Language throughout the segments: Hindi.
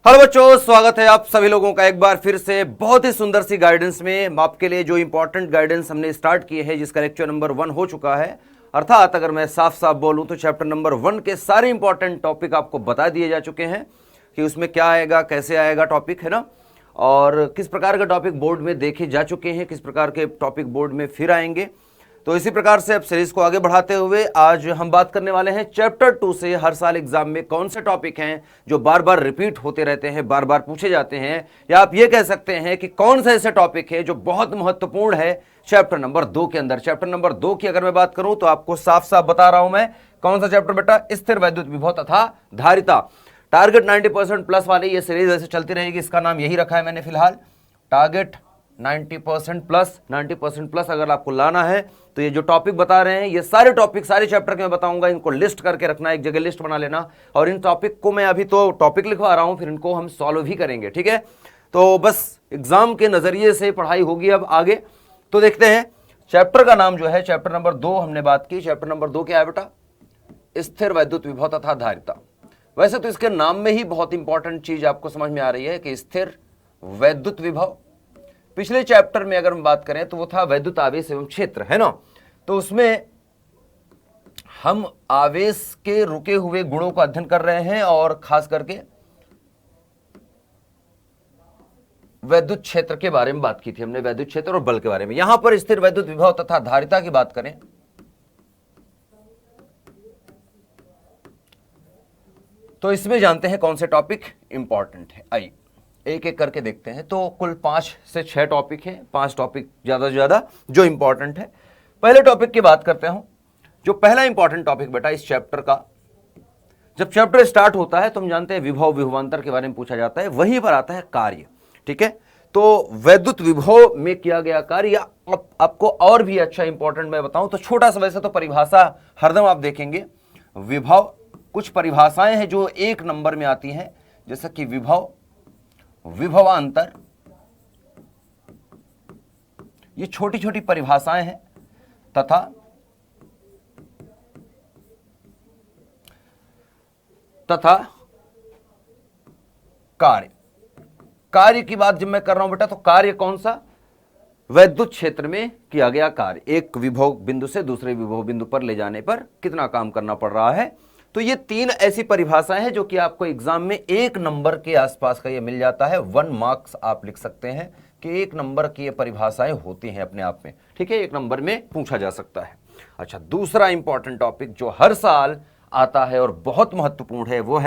हेलो बच्चों, स्वागत है आप सभी लोगों का एक बार फिर से बहुत ही सुंदर सी गाइडेंस में। आपके लिए जो इंपॉर्टेंट गाइडेंस हमने स्टार्ट की है, जिसका लेक्चर नंबर 1 हो चुका है। अर्थात अगर मैं साफ साफ बोलूं तो चैप्टर नंबर 1 के सारे इंपॉर्टेंट टॉपिक आपको बता दिए जा चुके हैं कि उसमें क्या आएगा, कैसे आएगा टॉपिक, है ना, और किस प्रकार का टॉपिक बोर्ड में देखे जा चुके हैं, किस प्रकार के टॉपिक बोर्ड में फिर आएंगे। तो इसी प्रकार से अब सीरीज को आगे बढ़ाते हुए आज हम बात करने वाले हैं चैप्टर 2 से हर साल एग्जाम में कौन से टॉपिक हैं जो बार बार रिपीट होते रहते हैं, बार बार पूछे जाते हैं, या आप ये कह सकते हैं कि कौन सा ऐसे टॉपिक है जो बहुत महत्वपूर्ण है चैप्टर नंबर 2 के अंदर। चैप्टर नंबर 2 की अगर मैं बात करूं तो आपको साफ साफ बता रहा हूं मैं, कौन सा चैप्टर बेटा? स्थिर वैद्युत विभव तथा धारिता। टारगेट 90% प्लस वाली ये सीरीज ऐसे चलती रहेगी, इसका नाम यही रखा है मैंने फिलहाल, टारगेट 90% प्लस। 90% प्लस अगर आपको लाना है तो ये जो टॉपिक बता रहे हैं, ये सारे टॉपिक सारे चैप्टर के मैं बताऊंगा, इनको लिस्ट करके रखना, एक जगह लिस्ट बना लेना, और इन टॉपिक को मैं अभी तो टॉपिक लिखवा रहा हूं, फिर इनको हम सॉल्व भी करेंगे, ठीक है। तो बस एग्जाम के नजरिए से पढ़ाई होगी अब आगे। तो देखते हैं चैप्टर का नाम जो है, चैप्टर नंबर 2 हमने बात की। चैप्टर नंबर 2 क्या है बेटा? स्थिर वैद्युत विभव तथा धारिता। वैसे तो इसके नाम में ही बहुत इंपॉर्टेंट चीज आपको समझ में आ रही है कि स्थिर वैद्युत विभव। पिछले चैप्टर में अगर हम बात करें तो वो था वैद्युत आवेश एवं क्षेत्र, है ना। तो उसमें हम आवेश के रुके हुए गुणों का अध्ययन कर रहे हैं और खास करके वैद्युत क्षेत्र के बारे में बात की थी हमने, वैद्युत क्षेत्र और बल के बारे में। यहां पर स्थिर वैद्युत विभव तथा धारिता की बात करें तो इसमें जानते हैं कौन से टॉपिक इंपॉर्टेंट है। आइए एक एक करके देखते हैं। तो कुल 5 से 6 टॉपिक हैं, 5 टॉपिक ज्यादा से ज्यादा जो इंपॉर्टेंट है। पहले टॉपिक की बात करते हूं। जो पहला इंपॉर्टेंट टॉपिक बेटा इस चैप्टर का, जब चैप्टर स्टार्ट होता है तो हम जानते हैं विभव विभवांतर के बारे में पूछा जाता है, वहीं पर आता है कार्य, ठीक है। तो वैद्युत विभव में किया गया कार्य आपको और भी अच्छा इंपॉर्टेंट मैं बताऊं तो छोटा सा, वैसे तो परिभाषा हरदम आप देखेंगे, विभव कुछ परिभाषाएं हैं जो 1 नंबर में आती हैं, जैसे कि विभव, विभवांतर, ये छोटी छोटी परिभाषाएं हैं, तथा कार्य। कार्य की बात जब मैं कर रहा हूं बेटा तो कार्य कौन सा? वैद्युत क्षेत्र में किया गया कार्य, एक विभव बिंदु से दूसरे विभव बिंदु पर ले जाने पर कितना काम करना पड़ रहा है। तो ये 3 ऐसी परिभाषाएं हैं जो कि आपको एग्जाम में 1 नंबर के आसपास का ये मिल जाता है। 1 मार्क्स आप लिख सकते हैं कि 1 नंबर की ये परिभाषाएं होती हैं अपने आप में, ठीक है, 1 नंबर में पूछा जा सकता है। अच्छा, दूसरा इंपॉर्टेंट टॉपिक जो हर साल आता है और बहुत महत्वपूर्ण है वो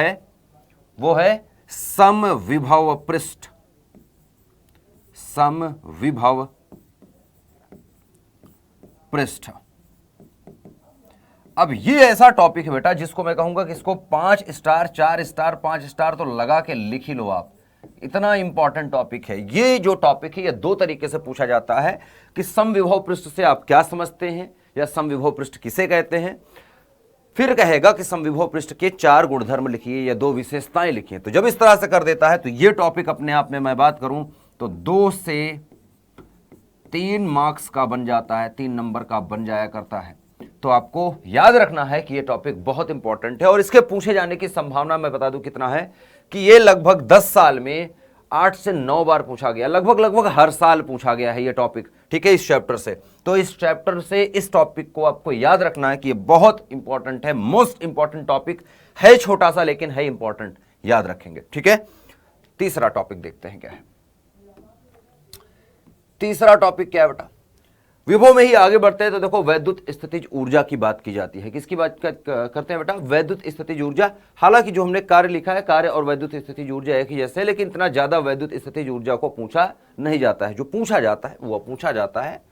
है समविभव पृष्ठ। समविभव पृष्ठ। अब ये ऐसा टॉपिक है बेटा जिसको मैं कहूंगा कि इसको 5 स्टार, 4 स्टार, 5 स्टार तो लगा के लिख ही लो आप, इतना इंपॉर्टेंट टॉपिक है। ये जो टॉपिक है ये 2 तरीके से पूछा जाता है कि समविभव पृष्ठ से आप क्या समझते हैं, या समविभव पृष्ठ किसे कहते हैं। फिर कहेगा कि समविभव पृष्ठ के 4 गुणधर्म लिखिए या 2 विशेषताएं लिखिए। तो जब इस तरह से कर देता है तो ये टॉपिक अपने आप में मैं बात करूं तो 2 से 3 मार्क्स का बन जाता है, 3 नंबर का बन जाया करता है। तो आपको याद रखना है कि ये टॉपिक बहुत इंपॉर्टेंट है, और इसके पूछे जाने की संभावना मैं बता दूं कितना है कि ये लगभग 10 साल में 8 से 9 बार पूछा गया, लगभग हर साल पूछा गया है ये टॉपिक, ठीक है, इस चैप्टर से। तो इस चैप्टर से इस टॉपिक को आपको याद रखना है कि ये बहुत इंपॉर्टेंट है, मोस्ट इंपॉर्टेंट टॉपिक है, छोटा सा लेकिन है इंपॉर्टेंट, याद रखेंगे, ठीक है। तीसरा टॉपिक देखते हैं क्या है। तीसरा टॉपिक क्या है बेटा? विभव में ही आगे बढ़ते हैं तो देखो वैद्युत स्थितिज ऊर्जा की बात की जाती है। किसकी बात करते हैं बेटा? वैद्युत स्थितिज ऊर्जा। हालांकि जो हमने कार्य लिखा है, कार्य और वैद्युत स्थितिज ऊर्जा एक ही जैसे है, लेकिन इतना ज्यादा वैद्युत स्थितिज ऊर्जा को पूछा नहीं जाता है। जो पूछा जाता है वो पूछा जाता है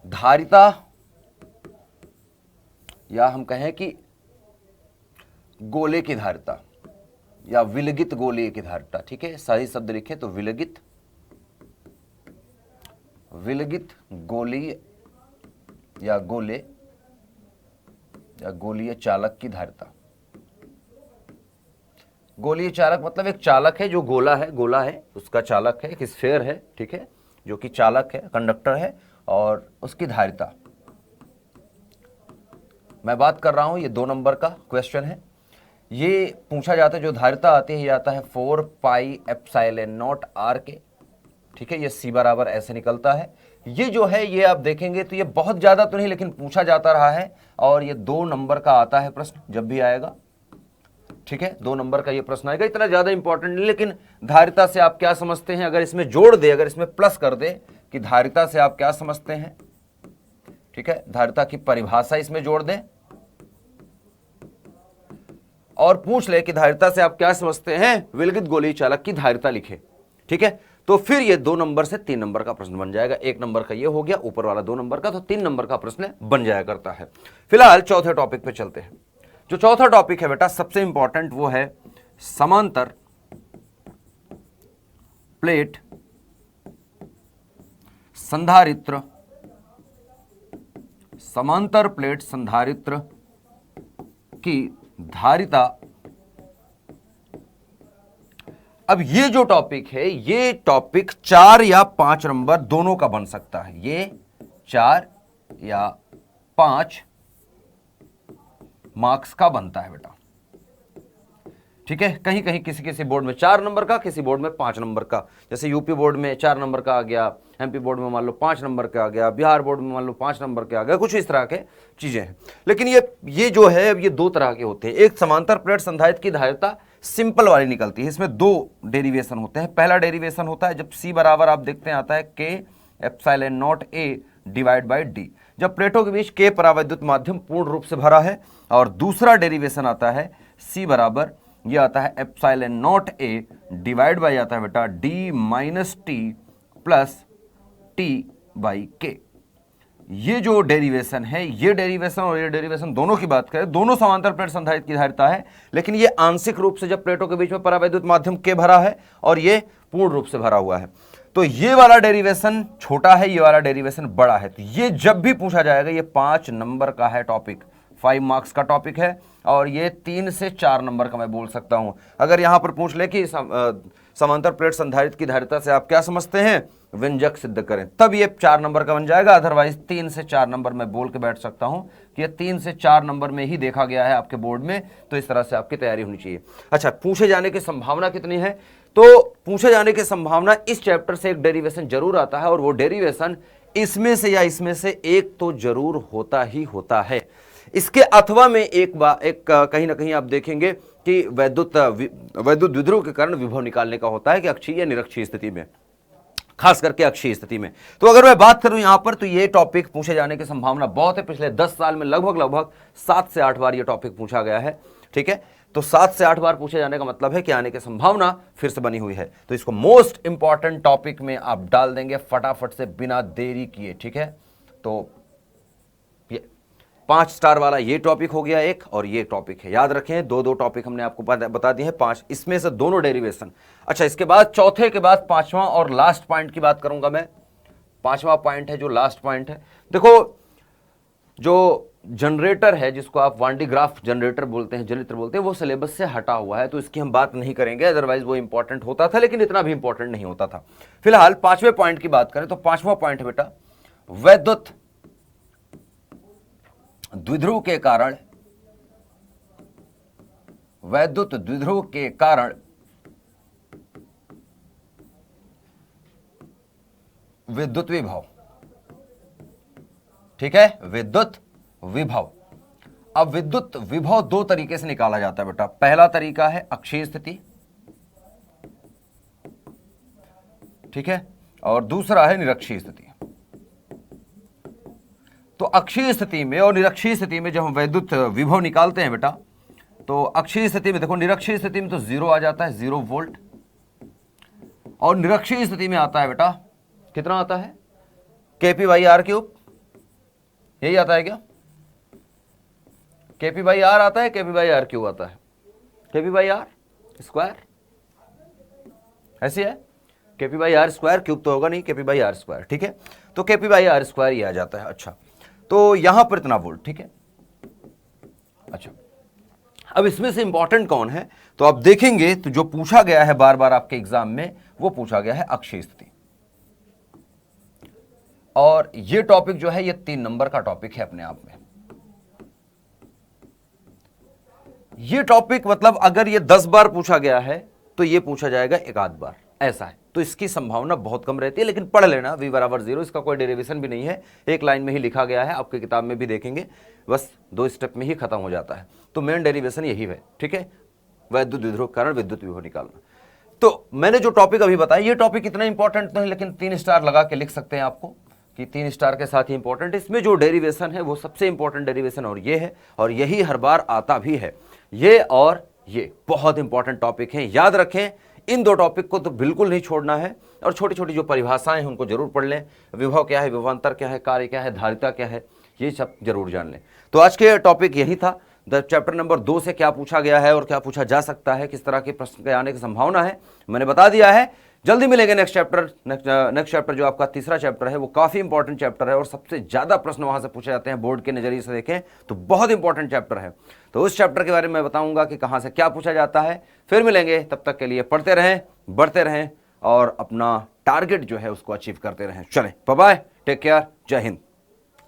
धारिता, या हम कहें कि गोले की धारिता, या विलगित गोले की धारिता, ठीक है, सही शब्द लिखे तो विलगित गोलीय या गोलीय चालक की धारिता। गोलीय चालक मतलब एक चालक है जो गोला है, उसका चालक है, एक स्फीयर है, ठीक है, जो कि चालक है, कंडक्टर है, और उसकी धारिता मैं बात कर रहा हूं। ये 2 नंबर का क्वेश्चन है। ये पूछा जाता है, जो धारिता आती है ये आता है 4 पाई एप्सिलॉन नॉट आर के, ठीक है, ये सी बराबर ऐसे निकलता है। ये जो है ये आप देखेंगे तो ये बहुत ज्यादा तो नहीं लेकिन पूछा जाता रहा है, और ये 2 नंबर का आता है प्रश्न जब भी आएगा, ठीक है, 2 नंबर का ये प्रश्न आएगा, इतना ज्यादा इंपॉर्टेंट नहीं। लेकिन धारिता से आप क्या समझते हैं, अगर इसमें जोड़ दे, अगर इसमें प्लस कर दे कि धारिता से आप क्या समझते हैं, ठीक है, धारिता की परिभाषा इसमें जोड़ दें और पूछ ले कि धारिता से आप क्या समझते हैं, विलगित गोलीय चालक की धारिता लिखे, ठीक है, तो फिर ये 2 नंबर से 3 नंबर का प्रश्न बन जाएगा। 1 नंबर का ये हो गया, ऊपर वाला 2 नंबर का, तो 3 नंबर का प्रश्न बन जाया करता है। फिलहाल चौथे टॉपिक पे चलते हैं। जो चौथा टॉपिक है बेटा सबसे इंपॉर्टेंट वो है समांतर प्लेट संधारित्र, समांतर प्लेट संधारित्र की धारिता। अब ये जो टॉपिक है ये टॉपिक 4 या 5 नंबर दोनों का बन सकता है, ये 4 या 5 मार्क्स का बनता है बेटा, ठीक है। कहीं कहीं किसी किसी बोर्ड में 4 नंबर का, किसी बोर्ड में 5 नंबर का, जैसे यूपी बोर्ड में 4 नंबर का आ गया, एमपी बोर्ड में मान लो 5 नंबर का आ गया, बिहार बोर्ड में मान लो 5 नंबर के आ गया, कुछ इस तरह के चीजें हैं। लेकिन ये जो है अब ये 2 तरह के होते हैं। एक समांतर प्लेट संधारित्र की धारिता सिंपल वाली निकलती है, इसमें 2 डेरिवेशन होते हैं। पहला डेरिवेशन होता है जब सी बराबर आप देखते हैं आता है के epsilon not a divide by D, जब प्लेटों के बीच के परावैद्युत माध्यम पूर्ण रूप से भरा है। और दूसरा डेरिवेशन आता है सी बराबर ये आता है epsilon not a divide by आता है बेटा D minus T plus T by के। ये जो डेरिवेशन है, ये डेरिवेशन और ये डेरिवेशन दोनों की बात करें, दोनों समांतर प्लेट संधारित्र की धारिता है, लेकिन ये आंशिक रूप से जब प्लेटों के बीच में परावैद्युत माध्यम के भरा है और ये पूर्ण रूप से भरा हुआ है। तो ये वाला डेरिवेशन छोटा है, ये वाला डेरिवेशन बड़ा है। तो ये जब भी पूछा जाएगा ये 5 नंबर का है टॉपिक, 5 मार्क्स का टॉपिक है, और ये 3 से 4 नंबर का मैं बोल सकता हूं। अगर यहां पर पूछ ले कि समांतर प्लेट संधारित्र की धारिता से आप क्या समझते हैं, व्यंजक सिद्ध करें, तब ये 4 नंबर का बन जाएगा। अदरवाइज 3 से 4 नंबर मैं बोल के बैठ सकता हूं कि ये 3 से 4 नंबर में ही देखा गया है आपके बोर्ड में, तो इस तरह से आपकी तैयारी होनी चाहिए। अच्छा, पूछे जाने की संभावना कितनी है, तो पूछे जाने की संभावना इस चैप्टर से एक डेरिवेशन जरूर आता है, और वो डेरिवेशन इसमें से या इसमें से एक तो जरूर होता ही होता है। इसके अथवा में एक कहीं ना कहीं आप देखेंगे कि वैद्युत द्विध्रुव के कारण विभव निकालने का होता है, कि अक्षीय या निरक्षीय स्थिति में, खास करके अक्षीय स्थिति में। तो अगर मैं बात करूं यहां पर, तो ये टॉपिक पूछे जाने की संभावना बहुत है। पिछले 10 साल में लगभग 7 से 8 बार ये टॉपिक पूछा गया है, ठीक है। तो 7 से 8 बार पूछे जाने का मतलब है कि आने की संभावना फिर से बनी हुई है। तो इसको मोस्ट इंपॉर्टेंट टॉपिक में आप डाल देंगे फटाफट से बिना देरी किए, ठीक है। तो 5 स्टार वाला ये टॉपिक हो गया एक, और ये टॉपिक है, याद रखें 2 टॉपिक हमने आपको बता दिए हैं, 5, इसमें से दोनों डेरिवेशन। अच्छा, इसके बाद चौथे के बाद 5वां और लास्ट पॉइंट की बात करूंगा मैं। 5वां पॉइंट है जो लास्ट पॉइंट है। देखो, जो जनरेटर है जिसको आप वान डी ग्राफ जनरेटर बोलते हैं, जनित्र बोलते हैं, वो सिलेबस से हटा हुआ है, तो इसकी हम बात नहीं करेंगे। अदरवाइज वो इंपॉर्टेंट होता था, लेकिन इतना भी इंपॉर्टेंट नहीं होता था। फिलहाल 5वें पॉइंट की बात करें तो 5वां पॉइंट है बेटा वैद्युत द्विध्रुव के कारण, वैद्युत द्विध्रुव के कारण विद्युत विभव, ठीक है, विद्युत विभव। अब विद्युत विभव 2 तरीके से निकाला जाता है बेटा। पहला तरीका है अक्षीय स्थिति, ठीक है, और दूसरा है निरक्षीय स्थिति। तो अक्षीय स्थिति में और निरक्षीय स्थिति में जब हम वैद्युत विभव निकालते हैं बेटा, तो अक्षीय स्थिति में देखो, निरक्षीय स्थिति में तो 0 आ जाता है, 0 वोल्ट, और निरक्षीय स्थिति में आता है बेटा कितना आता है, kp/r³, यही आता है क्या, kp/r आता है, kp/r³ आता है, kp/r², ऐसी है, kp/r² क्यूब तो होगा नहीं, kp/r², ठीक है। तो kp/r² ये आ जाता है। अच्छा, तो यहां पर इतना वोल्ट, ठीक है। अच्छा, अब इसमें से इंपॉर्टेंट कौन है, तो आप देखेंगे तो जो पूछा गया है बार बार आपके एग्जाम में, वो पूछा गया है अक्षीय स्थिति। और ये टॉपिक जो है ये 3 नंबर का टॉपिक है अपने आप में। ये टॉपिक मतलब अगर ये 10 बार पूछा गया है तो ये पूछा जाएगा एक आध बार, ऐसा है। तो इसकी संभावना बहुत कम रहती है, लेकिन पढ़ लेना v बराबर 0, इसका कोई डेरिवेशन भी नहीं है, एक लाइन में ही लिखा गया है, आपकी किताब में भी देखेंगे, बस 2 स्टेप में ही खत्म हो जाता है। तो मेन डेरिवेशन यही है, ठीक है, वैद्युत द्विध्रुव कारण विद्युत विभव निकालना। तो मैंने जो टॉपिक अभी बताया, ये टॉपिक इतना इंपॉर्टेंट नहीं, लेकिन 3 स्टार लगा के लिख सकते हैं आपको कि 3 स्टार के साथ ही इंपॉर्टेंट। इसमें जो डेरिवेशन है वो सबसे इंपॉर्टेंट डेरिवेशन और ये है, और यही हर बार आता भी है। ये और ये बहुत इंपॉर्टेंट टॉपिक हैं, याद रखें। इन 2 टॉपिक को तो बिल्कुल नहीं छोड़ना है, और छोटी छोटी जो परिभाषाएं हैं उनको जरूर पढ़ लें। विभव क्या है, विभवांतर क्या है, कार्य क्या है, धारिता क्या है, ये सब जरूर जान लें। तो आज के टॉपिक यही था, चैप्टर नंबर 2 से क्या पूछा गया है और क्या पूछा जा सकता है, किस तरह के प्रश्न के आने की संभावना है, मैंने बता दिया है। जल्दी मिलेंगे नेक्स्ट चैप्टर जो आपका तीसरा चैप्टर है, वो काफी इंपॉर्टेंट चैप्टर है और सबसे ज्यादा प्रश्न वहां से पूछे जाते हैं बोर्ड के नजरिए से देखें तो बहुत इंपॉर्टेंट चैप्टर है। तो उस चैप्टर के बारे में बताऊंगा कि कहां से क्या पूछा जाता है। फिर मिलेंगे, तब तक के लिए पढ़ते रहें, बढ़ते रहें और अपना टारगेट जो है उसको अचीव करते रहें। चलें, बाय बाय, टेक केयर, जय हिंद।